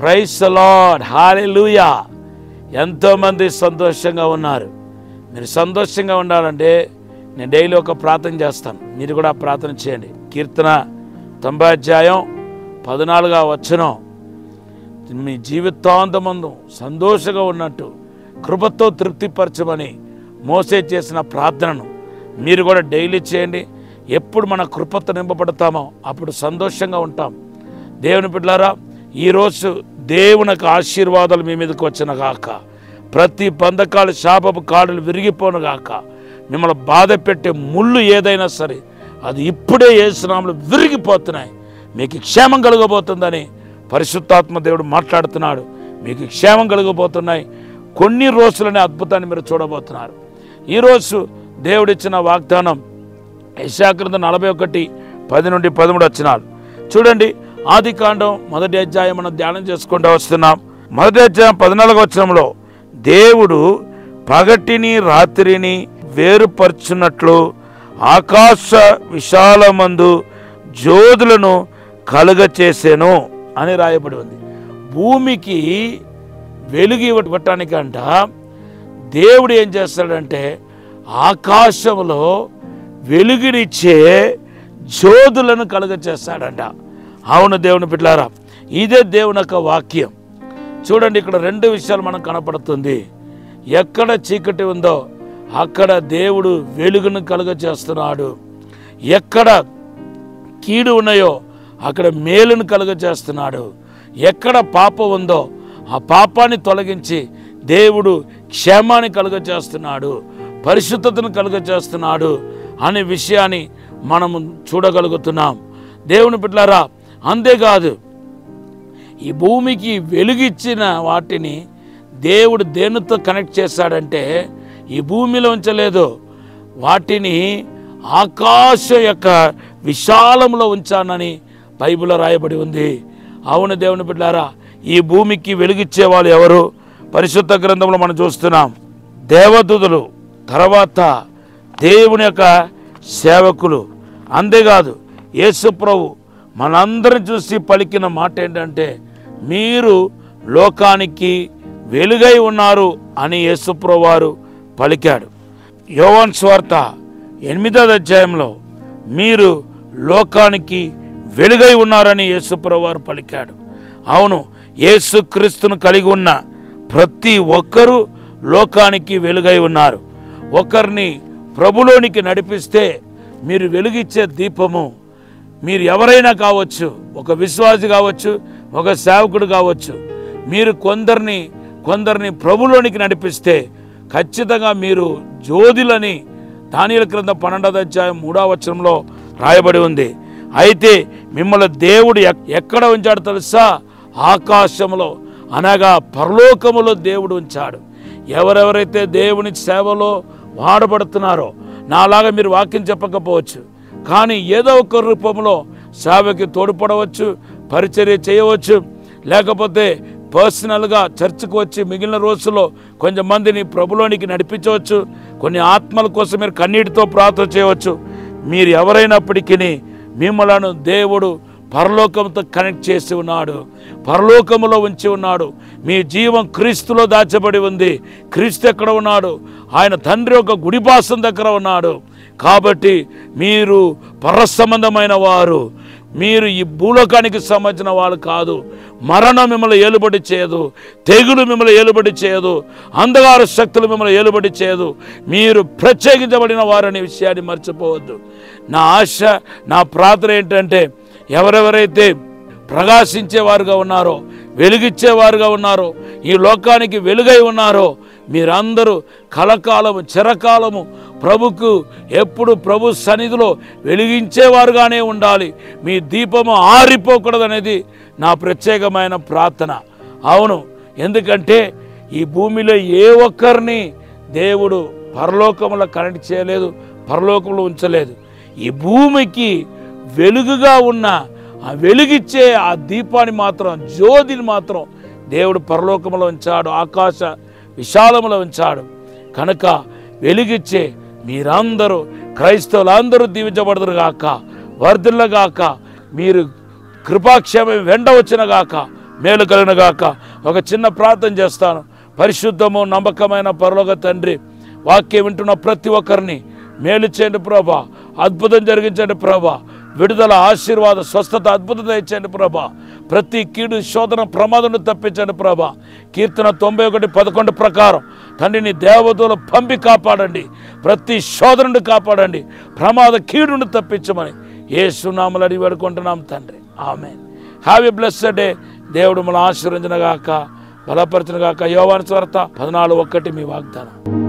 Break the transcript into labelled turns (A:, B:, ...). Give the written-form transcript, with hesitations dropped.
A: Praise the lord, హల్లెలూయా. ఎంతోమంది సంతోషంగా ఉన్నారు. మీరు సంతోషంగా ఉండాలంటే నేను డైలీ ఒక ప్రార్థన చేస్తాను, మీరు కూడా ప్రార్థన చేయండి. కీర్తన 90:14 మీ జీవితాంతమందు సంతోషంగా ఉన్నట్టు కృపతో తృప్తిపరచమని మోసే చేసిన ప్రార్థనను మీరు కూడా డైలీ చేయండి. ఎప్పుడు మన కృపతో నింపబడతామో అప్పుడు సంతోషంగా ఉంటాం. దేవుని బిడ్డలారా, ఈరోజు దేవునికి ఆశీర్వాదాలు మీ మీదకి వచ్చిన గాక, ప్రతి బంధకాలు శాపపు కాడులు విరిగిపోను గాక, మిమ్మల్ని బాధ పెట్టే ముళ్ళు ఏదైనా సరే అది ఇప్పుడే యేసు నామములో విరిగిపోతున్నాయి. మీకు క్షేమం కలగబోతుందని పరిశుద్ధాత్మ దేవుడు మాట్లాడుతున్నాడు. మీకు క్షేమం కలగబోతున్నాయి. కొన్ని రోజులనే అద్భుతాన్ని మీరు చూడబోతున్నారు. ఈరోజు దేవుడిచ్చిన వాగ్దానం యెషయా గ్రంథం 41:10-13 చూడండి. ఆదికాండం 1వ అధ్యాయం మనం ధ్యానం చేసుకుంటూ వస్తున్నాం. 1వ అధ్యాయం 14వ వచనంలో దేవుడు పగటిని రాత్రిని వేరుపరచున్నట్లు ఆకాశ విశాలమందు జ్యోతులను కలుగచేసెను అని రాయబడి ఉంది. భూమికి వెలుగు ఇవ్వటానికంట దేవుడు ఏం చేస్తాడంటే ఆకాశంలో వెలుగునిచ్చే జ్యోతులను కలుగచేస్తాడంట. అవును దేవుని బిడ్డలారా, ఇదే దేవుని యొక్క వాక్యం. చూడండి, ఇక్కడ 2 విషయాలు మనకు కనపడుతుంది. ఎక్కడ చీకటి ఉందో అక్కడ దేవుడు వెలుగును కలుగచేస్తున్నాడు. ఎక్కడ కీడు ఉన్నాయో అక్కడ మేలును కలుగచేస్తున్నాడు. ఎక్కడ పాపం ఉందో ఆ పాపాన్ని తొలగించి దేవుడు క్షేమాన్ని కలుగచేస్తున్నాడు, పరిశుద్ధతను కలుగచేస్తున్నాడు అనే విషయాన్ని మనము చూడగలుగుతున్నాం. దేవుని బిడ్డలారా, అంతేకాదు ఈ భూమికి వెలుగిచ్చిన వాటిని దేవుడు దేనితో కనెక్ట్ చేశాడంటే ఈ భూమిలో ఉంచలేదు, వాటిని ఆకాశం యొక్క విశాలంలో ఉంచానని బైబిల్లో రాయబడి ఉంది. అవును దేవుని బిడ్డలారా, ఈ భూమికి వెలుగిచ్చే వాళ్ళు ఎవరు? పరిశుద్ధ గ్రంథంలో మనం చూస్తున్నాం. దేవదూతలు, తర్వాత దేవుని యొక్క సేవకులు. అంతేకాదు యేసు ప్రభు మనందరిని చూసి పలికిన మాట ఏంటంటే మీరు లోకానికి వెలుగై ఉన్నారు అని యేసు ప్రభు వారు పలికాడు. యోహాను సువార్త 8వ అధ్యాయంలో మీరు లోకానికి వెలుగై ఉన్నారని యేసు ప్రభు వారు పలికాడు. అవును, యేసు క్రీస్తును కలిగి ఉన్న ప్రతి ఒక్కరూ లోకానికి వెలుగై ఉన్నారు. ఒకరిని ప్రభులోనికి నడిపిస్తే మీరు వెలుగిచ్చే దీపము. మీరు ఎవరైనా కావచ్చు, ఒక విశ్వాసి కావచ్చు, ఒక సేవకుడు కావచ్చు. మీరు కొందరిని ప్రభులోనికి నడిపిస్తే ఖచ్చితంగా మీరు జ్యోతులని దానియేలు గ్రంథం 12వ అధ్యాయం 3వ వచనంలో రాయబడి ఉంది. అయితే మిమ్మల్ని దేవుడు ఎక్కడ ఉంచాడు తెలుసా? ఆకాశంలో, అనగా పరలోకములో దేవుడు ఉంచాడు. ఎవరెవరైతే దేవుని సేవలో వాడబడుతున్నారో, నాలాగా మీరు వాక్యం చెప్పకపోవచ్చు, కానీ ఏదో ఒక రూపంలో సేవకి తోడ్పడవచ్చు, పరిచర్య చేయవచ్చు, లేకపోతే పర్సనల్గా చర్చికి వచ్చి మిగిలిన రోజుల్లో కొంతమందిని ప్రభులోనికి నడిపించవచ్చు, కొన్ని ఆత్మల కోసం మీరు కన్నీటితో ప్రార్థన చేయవచ్చు. మీరు ఎవరైనప్పటికీ మిమ్మలను దేవుడు పరలోకంతో కనెక్ట్ చేసి ఉన్నాడు, పరలోకములో ఉంచి ఉన్నాడు. మీ జీవం క్రీస్తులో దాచబడి ఉంది. క్రీస్తు ఎక్కడ ఉన్నాడు? ఆయన తండ్రి యొక్క గుడిపాసం దగ్గర ఉన్నాడు. కాబట్టి మీరు పరసంబంధమైన వారు, మీరు ఈ భూలోకానికి సంబంధించిన వాళ్ళు కాదు. మరణం మిమ్మల్ని ఏలుబడి చేయదు, తెగులు మిమ్మల్ని ఏలుబడి చేయదు, అంధకార శక్తులు మిమ్మల్ని ఏలుబడి చేయదు. మీరు ప్రత్యేకించబడిన వారనే విషయాన్ని మర్చిపోవద్దు. నా ఆశ, నా ప్రార్థన ఏంటంటే ఎవరెవరైతే ప్రకాశించేవారుగా ఉన్నారో, వెలుగిచ్చేవారుగా ఉన్నారో, ఈ లోకానికి వెలుగై ఉన్నారో, మీరందరూ కలకాలము చిరకాలము ప్రభుకు ఎప్పుడు ప్రభు సన్నిధిలో వెలిగించేవారుగానే ఉండాలి. మీ దీపము ఆరిపోకూడదు అనేది నా ప్రత్యేకమైన ప్రార్థన. అవును, ఎందుకంటే ఈ భూమిలో ఏ ఒక్కరిని దేవుడు పరలోకంలో కనెక్ట్ చేయలేదు, పరలోకంలో ఉంచలేదు. ఈ భూమికి వెలుగుగా ఉన్న ఆ వెలుగిచ్చే ఆ దీపాన్ని మాత్రం, జ్యోతిని మాత్రం దేవుడు పరలోకంలో ఉంచాడు, ఆకాశ విశాలంలో ఉంచాడు. కనుక వెలుగిచ్చే మీరందరూ, క్రైస్తవులందరూ దీవించబడదురు గాక, వర్ధిల్లగాక, మీరు కృపాక్షేమం వెంట వచ్చిన గాక, మేలు కలిగిన గాక. ఒక చిన్న ప్రార్థన చేస్తాను. పరిశుద్ధము నమ్మకమైన పరలోక తండ్రి, వాక్యం వింటున్న ప్రతి ఒక్కరిని మేలు చేయండి ప్రభా, అద్భుతం జరిగించండి ప్రభా, విడుదల, ఆశీర్వాద, స్వస్థత, అద్భుతం ఇచ్చండి ప్రభా. ప్రతి కీడు, శోధన, ప్రమాదం తప్పించండి ప్రభా. కీర్తన 91:11 ప్రకారం తండ్రి నీ దేవదూతలు పంపి కాపాడండి, ప్రతి శోధన నుండి కాపాడండి, ప్రమాద కీడు నుండి తప్పించమని యేసు నామములో అడిగి వేడుకుంటున్నాం తండ్రి. ఆమేన్. Have a blessed day. దేవుడు మన ఆశీర్వదించును గాక, బలపరచును గాక. యోహాను సువార్త 14:1 మీ వాగ్దానం.